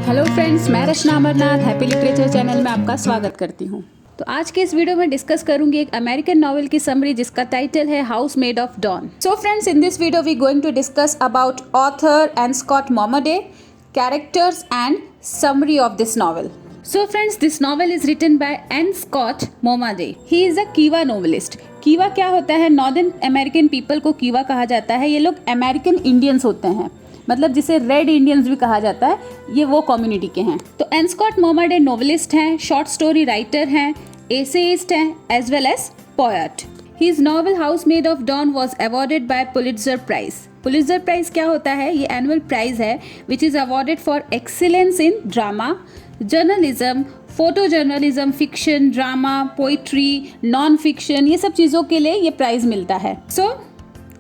Hello friends, मैं रचना Amarnath happy literature channel में आपका स्वागत करती हूँ। तो आज के इस वीडियो में डिस्कस करूंगी एक अमेरिकन नॉवेल की समरी जिसका टाइटल है House Made of Dawn. So friends, in this video we going to discuss about author and Scott Momaday, characters and summary of this novel. So friends, this novel is written by N. Scott Momaday. He is a Kiva novelist. कीवा क्या होता है? Northern American people को कीवा कहा जाता है. ये लोग अमेरिकन इंडियंस होते हैं, मतलब जिसे रेड इंडियंस भी कहा जाता है. ये वो कम्युनिटी के हैं. तो एन स्कॉट मोमाडे नोवेलिस्ट हैं, शॉर्ट स्टोरी राइटर हैं, एसेइस्ट हैं, as well as poet. His novel House Made of Dawn was awarded by Pulitzer Prize. Pulitzer Prize क्या होता है? ये एनुअल प्राइज है which is awarded for excellence in drama, journalism, photo journalism, fiction, drama, poetry, non fiction, ये सब चीज़ों के लिए ये प्राइज मिलता है.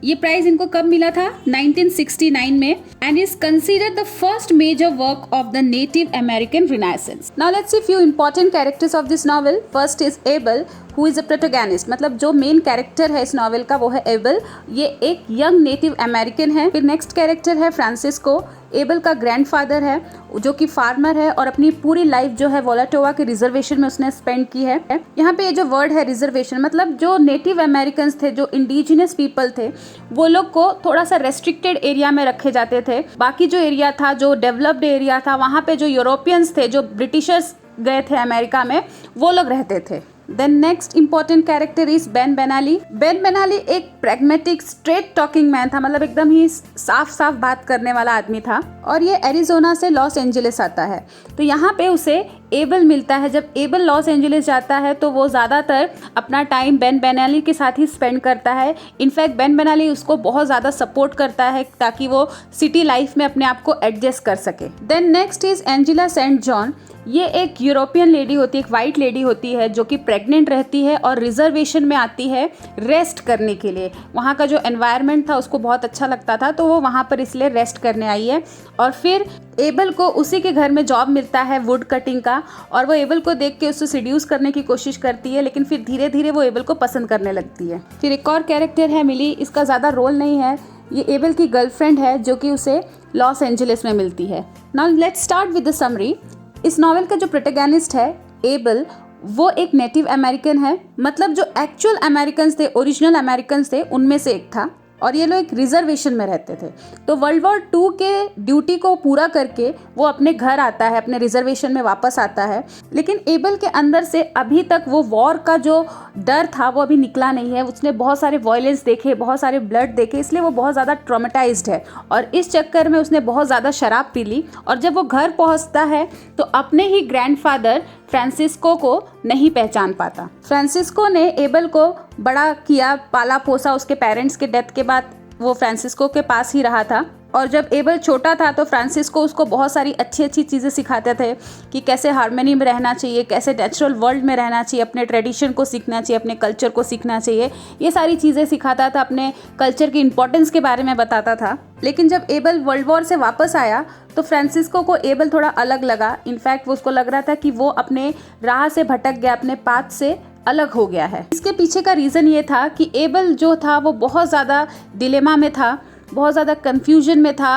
ये प्राइज इनको कब मिला था? 1969 में, and is considered the first major work of the native American renaissance. Now let's see few important characters of this novel. First is Abel, who is a protagonist, मतलब जो मेन कैरेक्टर है इस novel का वो है able. ये एक young native American है. फिर नेक्स्ट कैरेक्टर है फ्रांसिस्को. एबल का ग्रैंडफादर है जो कि फार्मर है और अपनी पूरी लाइफ जो है वोलाटोवा के रिजर्वेशन में उसने स्पेंड की है. यहाँ पे ये जो वर्ड है रिजर्वेशन, मतलब जो नेटिव अमेरिकन्स थे, जो इंडिजिनस पीपल थे, वो लोग को थोड़ा सा रेस्ट्रिक्टेड एरिया में रखे जाते थे. बाकी जो एरिया था, जो डेवलप्ड एरिया था, वहाँ पे जो यूरोपियंस थे, जो ब्रिटिशर्स गए थे अमेरिका में, वो लोग रहते थे. Then next important character is Ben Benally. Ben Benally एक pragmatic, straight talking man था, मतलब एकदम ही साफ साफ बात करने वाला आदमी था, और ये एरिजोना से लॉस एंजलिस आता है. तो यहाँ पे उसे एबल मिलता है. जब एबल लॉस एंजलिस जाता है तो वो ज़्यादातर अपना टाइम बेन बेनाली के साथ ही स्पेंड करता है. इनफैक्ट बेन बेनाली उसको बहुत ज़्यादा सपोर्ट करता है ताकि वो सिटी लाइफ में अपने आप को एडजस्ट कर सके. Then next is Angela St John. ये एक यूरोपियन लेडी होती है, एक वाइट लेडी होती है जो कि प्रेग्नेंट रहती है और रिजर्वेशन में आती है रेस्ट करने के लिए. वहाँ का जो एनवायरनमेंट था उसको बहुत अच्छा लगता था, तो वो वहाँ पर इसलिए रेस्ट करने आई है. और फिर एबल को उसी के घर में जॉब मिलता है वुड कटिंग का, और वो एबल को देख के उससे सिड्यूस करने की कोशिश करती है, लेकिन फिर धीरे धीरे वो एबल को पसंद करने लगती है. फिर एक और कैरेक्टर है मिली. इसका ज़्यादा रोल नहीं है, ये एबल की गर्लफ्रेंड है जो कि उसे लॉस एंजलिस में मिलती है. Now let's start with the summary. इस नॉवेल का जो प्रोटैगनिस्ट है एबल, वो एक नेटिव अमेरिकन है, मतलब जो एक्चुअल अमेरिकन्स थे, ओरिजिनल अमेरिकन्स थे, उनमें से एक था. और ये लोग एक रिजर्वेशन में रहते थे. तो वर्ल्ड वॉर 2 के ड्यूटी को पूरा करके वो अपने घर आता है, अपने रिजर्वेशन में वापस आता है. लेकिन एबल के अंदर से अभी तक वो वॉर का जो डर था वो अभी निकला नहीं है. उसने बहुत सारे वायलेंस देखे, बहुत सारे ब्लड देखे, इसलिए वो बहुत ज़्यादा ट्रॉमेटाइज्ड है. और इस चक्कर में उसने बहुत ज़्यादा शराब पी ली. और जब वो घर पहुँचता है तो अपने ही ग्रैंडफादर फ्रांसिस्को को नहीं पहचान पाता. फ्रांसिस्को ने एबल को बड़ा किया, पाला पोसा. उसके पेरेंट्स के डेथ के बाद वो फ्रांसिस्को के पास ही रहा था. और जब एबल छोटा था तो फ्रांसिस्को उसको बहुत सारी अच्छी अच्छी चीज़ें सिखाते थे कि कैसे हार्मनी में रहना चाहिए, कैसे नेचुरल वर्ल्ड में रहना चाहिए, अपने ट्रेडिशन को सीखना चाहिए, अपने कल्चर को सीखना चाहिए. ये सारी चीज़ें सिखाता था, अपने कल्चर की इंपॉर्टेंस के बारे में बताता था. लेकिन जब एबल वर्ल्ड वॉर से वापस आया तो फ्रांसिस्को को एबल थोड़ा अलग लगा. इनफैक्ट वो उसको लग रहा था कि वो अपने राह से भटक गया, अपने पाथ से अलग हो गया है. इसके पीछे का रीज़न ये था कि एबल जो था वो बहुत ज़्यादा डिलेमा में था, बहुत ज़्यादा कन्फ्यूजन में था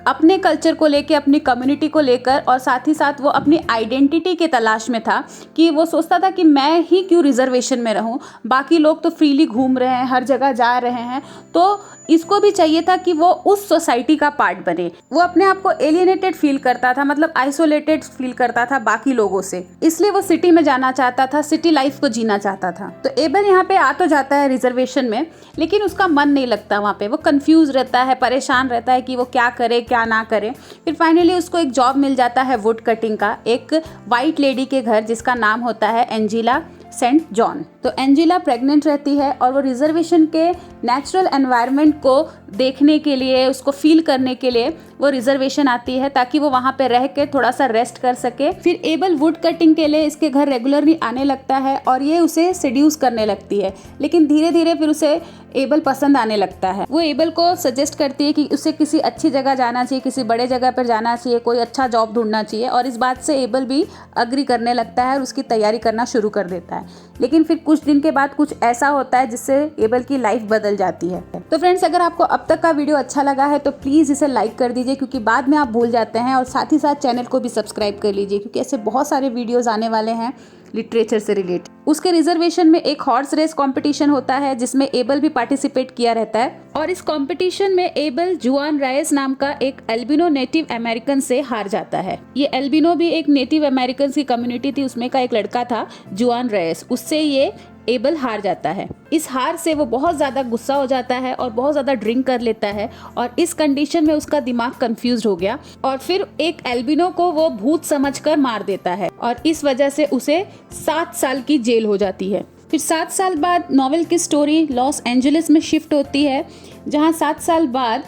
अपने कल्चर को लेके, अपनी कम्युनिटी को लेकर, और साथ ही साथ वो अपनी आइडेंटिटी के तलाश में था. कि वो सोचता था कि मैं ही क्यों रिजर्वेशन में रहूं, बाकी लोग तो फ्रीली घूम रहे हैं, हर जगह जा रहे हैं, तो इसको भी चाहिए था कि वो उस सोसाइटी का पार्ट बने. वो अपने आप को एलियनेटेड फील करता था, मतलब आइसोलेटेड फील करता था बाकी लोगों से. इसलिए वो सिटी में जाना चाहता था, सिटी लाइफ को जीना चाहता था. तो एबल यहाँ पे आ तो जाता है रिजर्वेशन में, लेकिन उसका मन नहीं लगता वहाँ पे. वो कंफ्यूज रहता है, परेशान रहता है कि वो क्या करे क्या ना करे. फिर फाइनली उसको एक जॉब मिल जाता है वुड कटिंग का, एक वाइट लेडी के घर जिसका नाम होता है एंजेला सेंट जॉन. तो एंजेला प्रेग्नेंट रहती है और वो रिजर्वेशन के नेचुरल एनवायरनमेंट को देखने के लिए, उसको फील करने के लिए वो रिजर्वेशन आती है ताकि वो वहाँ पे रह के थोड़ा सा रेस्ट कर सके. फिर एबल वुड कटिंग के लिए इसके घर रेगुलरली आने लगता है और ये उसे सेड्यूस करने लगती है. लेकिन धीरे धीरे फिर उसे एबल पसंद आने लगता है. वो एबल को सजेस्ट करती है कि उसे किसी अच्छी जगह जाना चाहिए, किसी बड़े जगह पर जाना चाहिए, कोई अच्छा जॉब ढूंढना चाहिए. और इस बात से एबल भी अग्री करने लगता है और उसकी तैयारी करना शुरू कर देता है. लेकिन फिर कुछ दिन के बाद कुछ ऐसा होता है जिससे एबल की लाइफ बदल जाती है। तो फ्रेंड्स, अगर आपको अब तक का वीडियो अच्छा लगा है तो प्लीज़ इसे लाइक कर दीजिए, क्योंकि बाद में आप भूल जाते हैं, और साथ ही साथ चैनल को भी सब्सक्राइब कर लीजिए, क्योंकि ऐसे बहुत सारे वीडियोज़ आने वाले हैं लिटरेचर से रिलेटेड। उसके रिजर्वेशन में एक हॉर्स रेस कंपटीशन होता है जिसमें एबल भी पार्टिसिपेट किया रहता है, और इस कंपटीशन में एबल जुआन रायस नाम का एक एल्बिनो नेटिव अमेरिकन से हार जाता है। ये एल्बिनो भी एक नेटिव अमेरिकन की कम्युनिटी थी, उसमें का एक लड़का था जुआन रायस, उससे ये एबल हार जाता है। इस हार से वो बहुत ज़्यादा गुस्सा हो जाता है और बहुत ज़्यादा ड्रिंक कर लेता है, और इस कंडीशन में उसका दिमाग कंफ्यूज हो गया और फिर एक एल्बिनो को वो भूत समझकर मार देता है, और इस वजह से उसे 7 साल की जेल हो जाती है। फिर 7 साल बाद नॉवेल की स्टोरी लॉस एंजलिस में शिफ्ट होती है, जहाँ 7 साल बाद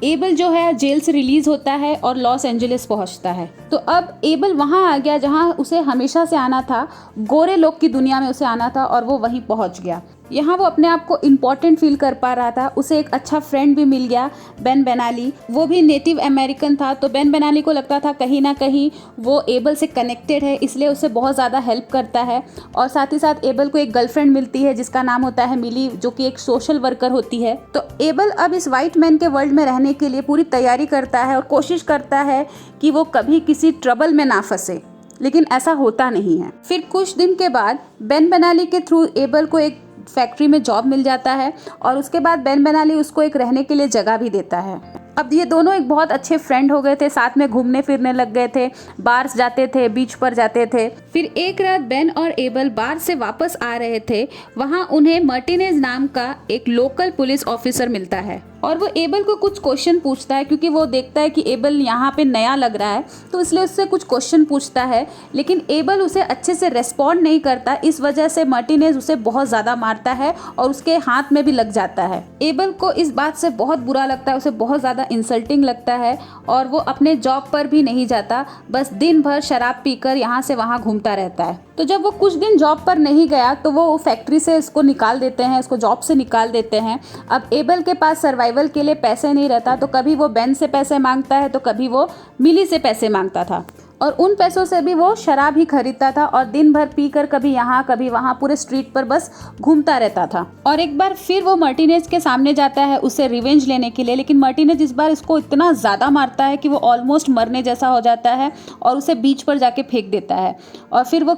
एबल जो है जेल से रिलीज होता है और लॉस एंजलिस पहुंचता है। तो अब एबल वहां आ गया जहां उसे हमेशा से आना था, गोरे लोग की दुनिया में उसे आना था, और वो वहीं पहुंच गया। यहाँ वो अपने आप को इम्पोर्टेंट फील कर पा रहा था। उसे एक अच्छा फ्रेंड भी मिल गया, बेन बेनाली, वो भी नेटिव अमेरिकन था। तो बेन बेनाली को लगता था कहीं ना कहीं वो एबल से कनेक्टेड है, इसलिए उसे बहुत ज़्यादा हेल्प करता है। और साथ ही साथ एबल को एक गर्लफ्रेंड मिलती है जिसका नाम होता है मिली, जो कि एक सोशल वर्कर होती है। तो एबल अब इस वाइट मैन के वर्ल्ड में रहने के लिए पूरी तैयारी करता है और कोशिश करता है कि वो कभी किसी ट्रबल में ना फंसे, लेकिन ऐसा होता नहीं है। फिर कुछ दिन के बाद बेन बेनाली के थ्रू एबल को एक फैक्ट्री में जॉब मिल जाता है, और उसके बाद बेन बेनाली उसको एक रहने के लिए जगह भी देता है। अब ये दोनों एक बहुत अच्छे फ्रेंड हो गए थे, साथ में घूमने फिरने लग गए थे, बार्स जाते थे, बीच पर जाते थे। फिर एक रात बेन और एबल बार से वापस आ रहे थे, वहाँ उन्हें मार्टिनेज नाम का एक लोकल पुलिस ऑफिसर मिलता है, और वो एबल को कुछ क्वेश्चन पूछता है, क्योंकि वो देखता है कि एबल यहाँ पे नया लग रहा है, तो इसलिए उससे कुछ क्वेश्चन पूछता है, लेकिन एबल उसे अच्छे से रेस्पॉन्ड नहीं करता। इस वजह से मार्टिनेज उसे बहुत ज़्यादा मारता है और उसके हाथ में भी लग जाता है। एबल को इस बात से बहुत बुरा लगता है, उसे बहुत ज़्यादा इंसल्टिंग लगता है, और वो अपने जॉब पर भी नहीं जाता, बस दिन भर शराब पीकर यहाँ से वहाँ घूमता रहता है। तो जब वो कुछ दिन जॉब पर नहीं गया तो वो फैक्ट्री से इसको निकाल देते हैं, इसको जॉब से निकाल देते हैं। अब एबल के पास सर्वाइवल के लिए पैसे नहीं रहता, तो कभी वो बेन से पैसे मांगता है तो कभी वो मिली से पैसे मांगता था, और उन पैसों से भी वो शराब ही खरीदता था, और दिन भर पीकर कभी यहाँ कभी वहाँ पूरे स्ट्रीट पर बस घूमता रहता था। और एक बार फिर वो मार्टिनेज के सामने जाता है उसे रिवेंज लेने के लिए, लेकिन मार्टिनेज इस बार इसको इतना ज़्यादा मारता है कि वो ऑलमोस्ट मरने जैसा हो जाता है और उसे बीच पर जाके फेंक देता है। और फिर वो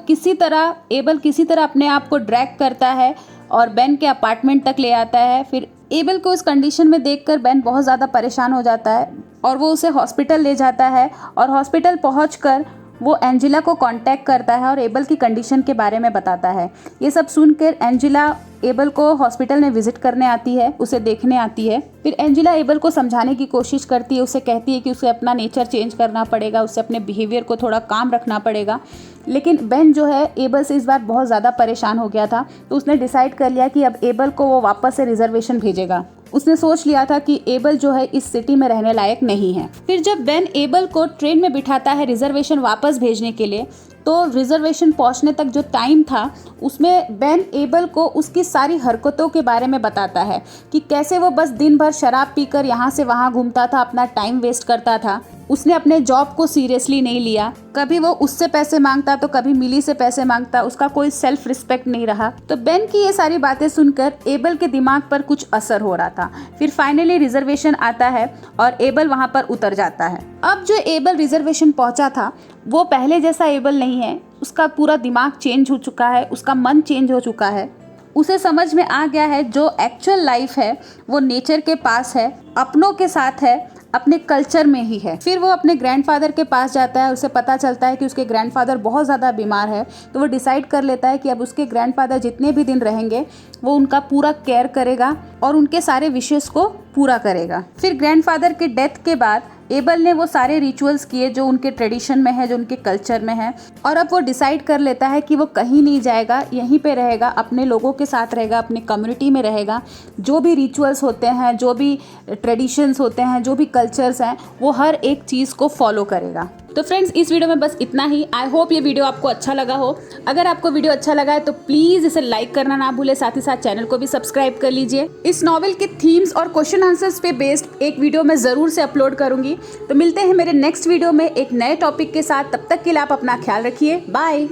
एबल किसी तरह अपने आप को ड्रैग करता है और बेन के अपार्टमेंट तक ले आता है। फिर एबल को इस कंडीशन में देखकर बेन बहुत ज़्यादा परेशान हो जाता है, और वो उसे हॉस्पिटल ले जाता है, और हॉस्पिटल पहुंचकर वो एंजिला को कांटेक्ट करता है और एबल की कंडीशन के बारे में बताता है। ये सब सुनकर एंजिला एबल को हॉस्पिटल में विजिट करने आती है, उसे देखने आती है। फिर एंजिला एबल को समझाने की कोशिश करती है, उसे कहती है कि उसे अपना नेचर चेंज करना पड़ेगा, उसे अपने बिहेवियर को थोड़ा काम रखना पड़ेगा। लेकिन बेन जो है एबल से इस बार बहुत ज़्यादा परेशान हो गया था, तो उसने डिसाइड कर लिया कि अब एबल को वो वापस से रिजर्वेशन भेजेगा। उसने सोच लिया था कि एबल जो है इस सिटी में रहने लायक नहीं है। फिर जब बेन एबल को ट्रेन में बिठाता है रिजर्वेशन वापस भेजने के लिए, तो रिजर्वेशन पहुंचने तक जो टाइम था उसमें बेन एबल को उसकी सारी हरकतों के बारे में बताता है कि कैसे वो बस दिन भर शराब पीकर यहाँ से वहाँ घूमता था, अपना टाइम वेस्ट करता था। उसने अपने जॉब को सीरियसली नहीं लिया, कभी वो उससे पैसे मांगता तो कभी मिली से पैसे मांगता, उसका कोई सेल्फ रिस्पेक्ट नहीं रहा। तो बेन की ये सारी बातें सुनकर एबल के दिमाग पर कुछ असर हो रहा था। फिर फाइनली रिजर्वेशन आता है और एबल वहाँ पर उतर जाता है। अब जो एबल रिजर्वेशन पहुँचा था वो पहले जैसा एबल नहीं है, उसका पूरा दिमाग चेंज हो चुका है, उसका मन चेंज हो चुका है। उसे समझ में आ गया है जो एक्चुअल लाइफ है वो नेचर के पास है, अपनों के साथ है, अपने कल्चर में ही है। फिर वो अपने ग्रैंडफादर के पास जाता है, उसे पता चलता है कि उसके ग्रैंडफादर बहुत ज़्यादा बीमार है, तो वो डिसाइड कर लेता है कि अब उसके ग्रैंडफादर जितने भी दिन रहेंगे वो उनका पूरा केयर करेगा और उनके सारे विशेस को पूरा करेगा। फिर ग्रैंडफादर के डेथ के बाद एबल ने वो सारे रिचुअल्स किए जो उनके ट्रेडिशन में है, जो उनके कल्चर में है, और अब वो डिसाइड कर लेता है कि वो कहीं नहीं जाएगा, यहीं पे रहेगा, अपने लोगों के साथ रहेगा, अपने कम्युनिटी में रहेगा। जो भी रिचुअल्स होते हैं, जो भी ट्रेडिशंस होते हैं, जो भी कल्चर्स हैं, वो हर एक चीज़ को फॉलो करेगा। तो फ्रेंड्स, इस वीडियो में बस इतना ही। आई होप ये वीडियो आपको अच्छा लगा हो। अगर आपको वीडियो अच्छा लगा है तो प्लीज़ इसे लाइक करना ना भूले, साथ ही साथ चैनल को भी सब्सक्राइब कर लीजिए। इस नॉवेल के थीम्स और क्वेश्चन आंसर्स पे बेस्ड एक वीडियो मैं ज़रूर से अपलोड करूँगी। तो मिलते हैं मेरे नेक्स्ट वीडियो में एक नए टॉपिक के साथ। तब तक के लिए आप अपना ख्याल रखिए। बाय।